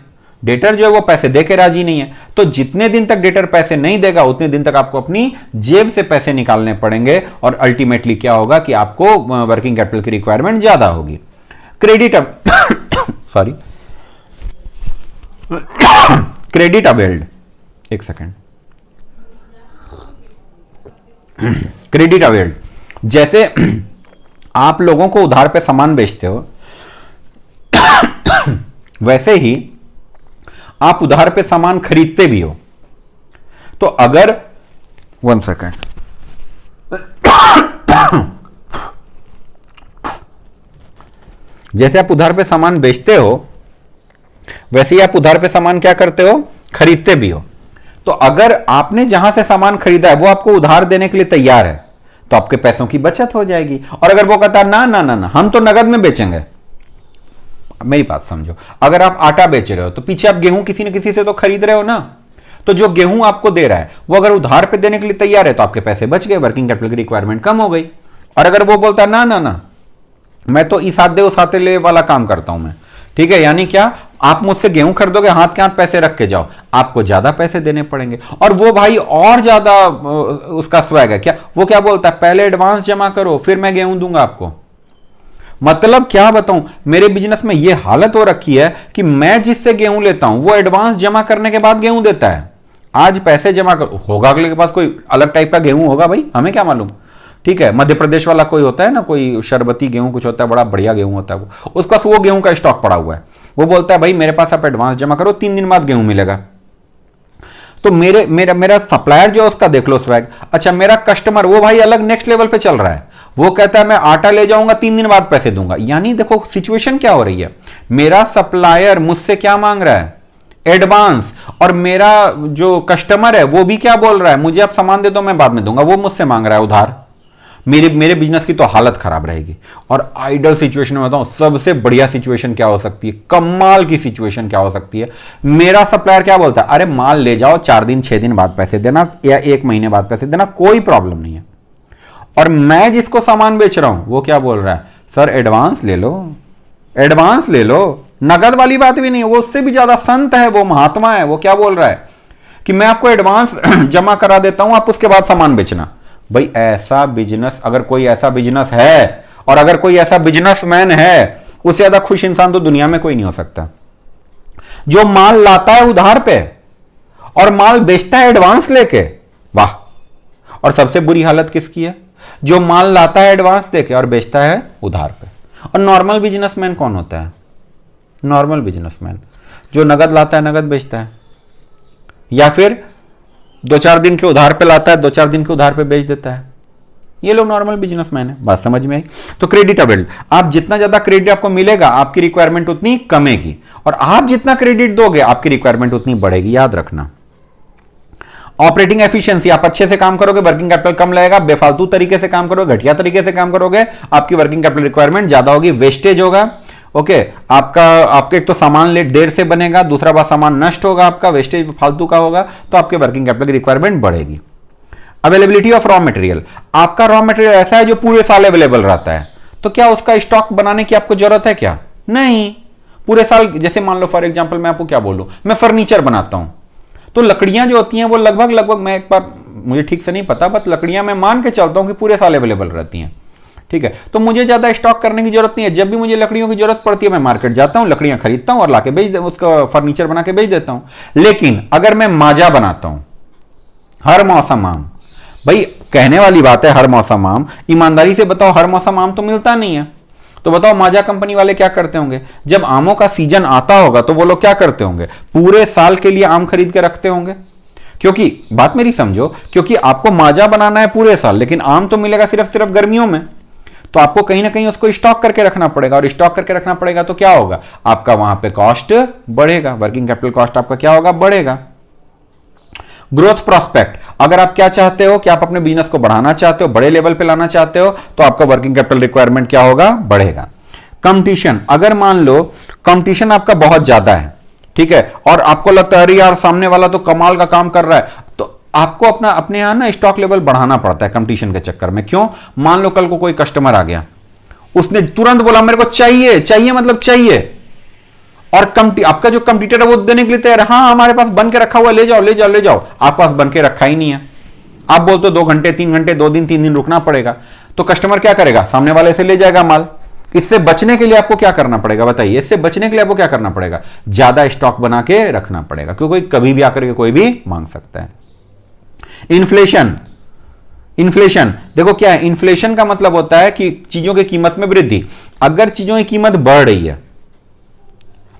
डेटर जो है वो पैसे दे के राजी नहीं है, तो जितने दिन तक डेटर पैसे नहीं देगा उतने दिन तक आपको अपनी जेब से पैसे निकालने पड़ेंगे, और अल्टीमेटली क्या होगा कि आपको वर्किंग कैपिटल की रिक्वायरमेंट ज्यादा होगी। क्रेडिट सॉरी क्रेडिट अवेल्ड, एक सेकेंड, क्रेडिट अवेल्ड, जैसे आप लोगों को उधार पे सामान बेचते हो वैसे ही आप उधार पे सामान खरीदते भी हो। तो अगर 1 सेकेंड, जैसे आप उधार पे सामान बेचते हो वैसे ही आप उधार पे सामान क्या करते हो, खरीदते भी हो। तो अगर आपने जहां से सामान खरीदा है वो आपको उधार देने के लिए तैयार है तो आपके पैसों की बचत हो जाएगी। और अगर वो कहता है ना ना ना ना हम तो नगद में बेचेंगे, मेरी बात समझो, अगर आप आटा बेच रहे हो तो पीछे आप गेहूं किसी न किसी से तो खरीद रहे हो ना, तो जो गेहूं आपको दे रहा है वो अगर उधार पे देने के लिए तैयार है तो आपके पैसे बच गए, वर्किंग कैपिटल की रिक्वायरमेंट कम हो गई। और अगर वो बोलता है ना ना ना मैं तो इस हाथ दे उस हाथ ले वाला काम करता हूं मैं, ठीक है, यानी क्या, आप मुझसे गेहूं खरीदोगे हाथ के हाथ पैसे रख के जाओ, आपको ज्यादा पैसे देने पड़ेंगे। और वो भाई और ज्यादा उसका स्वैग है, क्या वो क्या बोलता है, पहले एडवांस जमा करो फिर मैं गेहूं दूंगा आपको। मतलब क्या बताऊं, मेरे बिजनेस में यह हालत हो रखी है कि मैं जिससे गेहूं लेता हूं वो एडवांस जमा करने के बाद गेहूं देता है। आज पैसे जमा कर, होगा अगले के पास कोई अलग टाइप का गेहूं होगा भाई, हमें क्या मालूम, ठीक है, मध्य प्रदेश वाला कोई होता है ना, कोई शरबती गेहूं कुछ होता है, बड़ा बढ़िया गेहूं होता है, वो उसके पास वो गेहूं का स्टॉक पड़ा हुआ है, वो बोलता है भाई मेरे पास आप एडवांस जमा करो 3 दिन बाद गेहूं मिलेगा। तो मेरा सप्लायर जो है उसका देख लो स्वैग। अच्छा, मेरा कस्टमर वो भाई अलग नेक्स्ट लेवल पे चल रहा है, वो कहता है मैं आटा ले जाऊंगा 3 दिन बाद पैसे दूंगा। यानी देखो सिचुएशन क्या हो रही है, मेरा सप्लायर मुझसे क्या मांग रहा है, एडवांस, और मेरा जो कस्टमर है वो भी क्या बोल रहा है, मुझे आप सामान दे दो मैं बाद में दूंगा, वो मुझसे मांग रहा है उधार। मेरे बिजनेस की तो हालत खराब रहेगी। और आइडल सिचुएशन में बताऊं सबसे बढ़िया सिचुएशन क्या हो सकती है, कमाल की सिचुएशन क्या हो सकती है, मेरा सप्लायर क्या बोलता है, अरे माल ले जाओ 4 दिन 6 दिन बाद पैसे देना या 1 महीने बाद पैसे देना, कोई प्रॉब्लम नहीं है। और मैं जिसको सामान बेच रहा हूं वो क्या बोल रहा है, सर एडवांस ले लो, एडवांस ले लो, नगद वाली बात भी नहीं है, वो उससे भी ज्यादा संत है, वो महात्मा है, वो क्या बोल रहा है कि मैं आपको एडवांस जमा करा देता हूं, आप उसके बाद सामान बेचना। भाई ऐसा बिजनेस, अगर कोई ऐसा बिजनेस है और अगर कोई ऐसा बिजनेसमैन है, उससे ज्यादा खुश इंसान तो दुनिया में कोई नहीं हो सकता। जो माल लाता है उधार पे और माल बेचता है एडवांस लेके, वाह। और सबसे बुरी हालत किसकी है, जो माल लाता है एडवांस देके और बेचता है उधार पे। और नॉर्मल बिजनेसमैन कौन होता है, नॉर्मल बिजनेसमैन जो नगद लाता है नगद बेचता है, या फिर 2-4 दिन के उधार पे लाता है 2-4 दिन के उधार पे बेच देता है, ये लोग नॉर्मल बिजनेसमैन है। बात समझ में आई। तो क्रेडिट अवेल्ड, आप जितना ज्यादा क्रेडिट आपको मिलेगा आपकी रिक्वायरमेंट उतनी कमेगी, और आप जितना क्रेडिट दोगे आपकी रिक्वायरमेंट उतनी बढ़ेगी, याद रखना। ऑपरेटिंग एफिशिएंसी, आप अच्छे से काम करोगे वर्किंग कैपिटल कम लगेगा, बेफालतू तरीके से काम करोगे, घटिया तरीके से काम करोगे, आपकी वर्किंग कैपिटल रिक्वायरमेंट ज्यादा होगी, वेस्टेज होगा। ओके, आपके एक तो सामान लेट देर से बनेगा, दूसरा बात सामान नष्ट होगा, आपका वेस्टेज फालतू का होगा, तो आपके वर्किंग कैपिटल की रिक्वायरमेंट बढ़ेगी। अवेलेबिलिटी ऑफ रॉ मटेरियल, आपका रॉ मटेरियल ऐसा है जो पूरे साल अवेलेबल रहता है, तो क्या उसका स्टॉक बनाने की आपको जरूरत है क्या, नहीं। पूरे साल, जैसे मान लो फॉर एग्जांपल मैं आपको क्या बोलूं, मैं फर्नीचर बनाता हूं, तो लकड़ियां जो होती हैं वो लगभग मैं एक बार, मुझे ठीक से नहीं पता, बट लकड़ियां मैं मान के चलता हूं कि पूरे साल अवेलेबल रहती हैं, ठीक है। तो मुझे ज्यादा स्टॉक करने की जरूरत नहीं है, जब भी मुझे लकड़ियों की जरूरत पड़ती है मैं मार्केट जाता हूं, लकड़ियां खरीदता हूं और लाके बेच उसका फर्नीचर बना के बेच देता हूं। लेकिन अगर मैं माजा बनाता हूं, हर मौसम आम, भाई कहने वाली बात है हर मौसम आम, ईमानदारी से बताओ हर मौसम आम तो मिलता नहीं है, तो बताओ माजा कंपनी वाले क्या करते होंगे, जब आमों का सीजन आता होगा तो वो लोग क्या करते होंगे, पूरे साल के लिए आम खरीद के रखते होंगे। क्योंकि बात मेरी समझो, क्योंकि आपको माजा बनाना है पूरे साल, लेकिन आम तो मिलेगा सिर्फ गर्मियों में, तो आपको कहीं ना कहीं उसको स्टॉक करके रखना पड़ेगा, और स्टॉक करके रखना पड़ेगा तो क्या होगा, आपका वहां पे कॉस्ट बढ़ेगा, वर्किंग कैपिटल कॉस्ट आपका क्या होगा, बढ़ेगा। ग्रोथ प्रोस्पेक्ट, अगर आप क्या चाहते हो कि आप अपने बिजनेस को बढ़ाना चाहते हो, बड़े लेवल पे लाना चाहते हो, तो आपका वर्किंग कैपिटल रिक्वायरमेंट क्या होगा, बढ़ेगा। कंपटीशन, अगर मान लो कंपटीशन आपका बहुत ज्यादा है, ठीक है, और आपको लगता है अरे यार सामने वाला तो कमाल का काम कर रहा है, तो आपको अपने यहां ना स्टॉक लेवल बढ़ाना पड़ता है कंपटीशन के चक्कर में। क्यों, मान लो कल को कोई कस्टमर आ गया, उसने तुरंत बोला मेरे को चाहिए, मतलब चाहिए, और आपका जो कंप्यूटर है वो देने के लिए तैयार है, हाँ हमारे पास बन के रखा हुआ, ले जाओ ले जाओ ले जाओ, आपके पास बन के रखा ही नहीं है, आप बोलते हो 2 घंटे 3 घंटे 2 दिन 3 दिन रुकना पड़ेगा, तो कस्टमर क्या करेगा, सामने वाले से ले जाएगा माल। इससे बचने के लिए आपको क्या करना पड़ेगा बताइए, इससे बचने के लिए आपको क्या करना पड़ेगा, ज्यादा स्टॉक बना के रखना पड़ेगा, क्योंकि कभी भी आकर के कोई भी मांग सकता है। इन्फ्लेशन, इन्फ्लेशन देखो क्या है, इन्फ्लेशन का मतलब होता है कि चीजों की कीमत में वृद्धि। अगर चीजों की कीमत बढ़ रही है,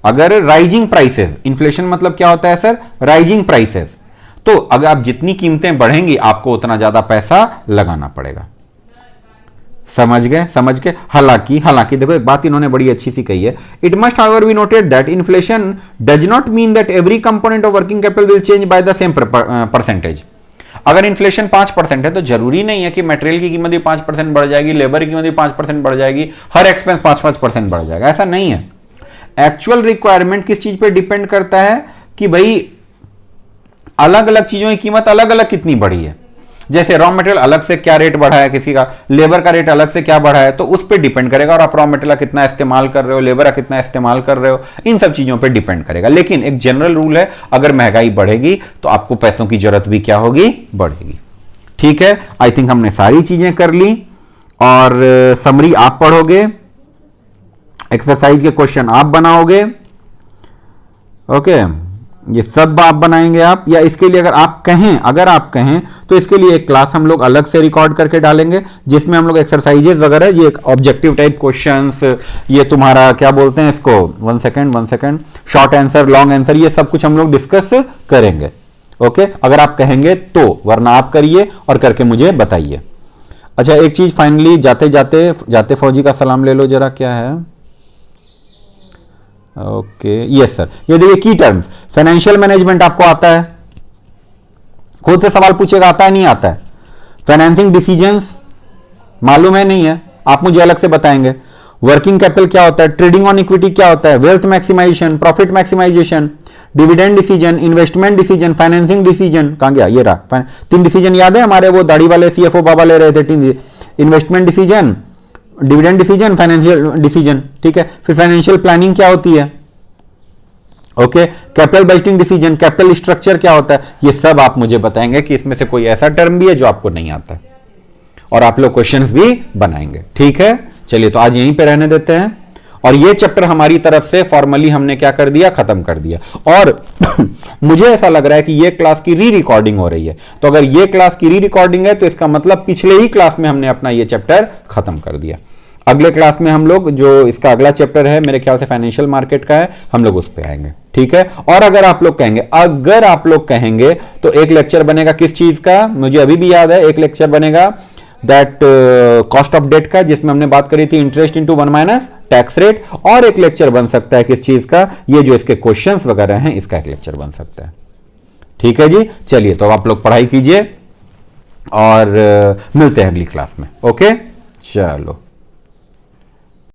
अगर राइजिंग प्राइसेस, इन्फ्लेशन मतलब क्या होता है सर, राइजिंग प्राइसेस, तो अगर आप जितनी कीमतें बढ़ेंगी आपको उतना ज्यादा पैसा लगाना पड़ेगा। समझ गए, समझ गए। हालांकि देखो एक बात इन्होंने बड़ी अच्छी सी कही है, it must however be noted that inflation does not mean that every component of working capital will change by the same percentage. अगर इन्फ्लेशन 5% है तो जरूरी नहीं है कि मटेरियल की कीमत भी 5% बढ़ जाएगी, लेबर की कीमत भी 5% बढ़ जाएगी, हर एक्सपेंस 5% बढ़ जाएगा, ऐसा नहीं है। एक्चुअल रिक्वायरमेंट किस चीज पे डिपेंड करता है कि भाई अलग अलग चीजों की कीमत अलग अलग कितनी बढ़ी है। जैसे रॉ मटेरियल अलग से क्या रेट बढ़ा है, किसी का लेबर का रेट अलग से क्या बढ़ा है, तो उस पर डिपेंड करेगा, और आप रॉ मटेरियल कितना इस्तेमाल कर रहे हो, लेबर का कितना इस्तेमाल कर रहे हो, इन सब चीजों पे डिपेंड करेगा। लेकिन एक जनरल रूल है, अगर महंगाई बढ़ेगी तो आपको पैसों की जरूरत भी क्या होगी, बढ़ेगी। ठीक है, आई थिंक हमने सारी चीजें कर ली, और समरी आप पढ़ोगे, एक्सरसाइज के क्वेश्चन आप बनाओगे, ओके ये सब आप बनाएंगे आप, या इसके लिए अगर आप कहें तो इसके लिए एक क्लास हम लोग अलग से रिकॉर्ड करके डालेंगे, जिसमें हम लोग एक्सरसाइजेस वगैरह, ये एक ऑब्जेक्टिव टाइप क्वेश्चंस, ये तुम्हारा क्या बोलते हैं इसको, one second, short answer, long answer, ये सब कुछ हम लोग डिस्कस करेंगे। ओके, अगर आप कहेंगे तो, वरना आप करिए और करके मुझे बताइए। अच्छा एक चीज फाइनली, जाते फौजी का सलाम ले लो जरा, क्या है, ओके यस सर, ये देखिए की टर्म्स, फाइनेंशियल मैनेजमेंट आपको आता है, खुद से सवाल पूछेगा आता है नहीं आता है, फाइनेंसिंग डिसीजंस मालूम है नहीं है, आप मुझे अलग से बताएंगे, वर्किंग कैपिटल क्या होता है, ट्रेडिंग ऑन इक्विटी क्या होता है, wealth maximization, profit maximization, dividend decision, investment decision, financing decision, कहां गया ये रहा, 3 डिसीजन याद है हमारे, वो दाढ़ी वाले सीएफओ बाबा ले रहे थे, investment decision, dividend decision, financial decision. ठीक है, फिर फाइनेंशियल प्लानिंग क्या होती है, okay, capital budgeting decision, capital structure क्या होता है, ये सब आप मुझे बताएंगे कि इसमें से कोई ऐसा टर्म भी है जो आपको नहीं आता है, और आप लोग क्वेश्चंस भी बनाएंगे। ठीक है, चलिए तो आज यहीं पे रहने देते हैं, और ये चैप्टर हमारी तरफ से फॉर्मली हमने क्या कर दिया, खत्म कर दिया। और मुझे ऐसा लग रहा है कि ये क्लास की री रिकॉर्डिंग हो रही है, तो अगर ये क्लास की री रिकॉर्डिंग है तो इसका मतलब पिछले ही क्लास में हमने अपना ये चैप्टर खत्म कर दिया। अगले क्लास में हम लोग जो इसका अगला चैप्टर है, मेरे ख्याल से फाइनेंशियल मार्केट का है, हम लोग उस पर आएंगे। ठीक है, और अगर आप लोग कहेंगे तो एक लेक्चर बनेगा किस चीज का, मुझे अभी भी याद है, एक लेक्चर बनेगा दैट कॉस्ट ऑफ डेट का, जिसमें हमने बात करी थी interest into 1 minus tax rate, और एक लेक्चर बन सकता है किस चीज का, ये जो इसके क्वेश्चंस वगैरह हैं इसका एक लेक्चर बन सकता है। ठीक है जी, चलिए तो आप लोग पढ़ाई कीजिए, और मिलते हैं अगली क्लास में। ओके चलो।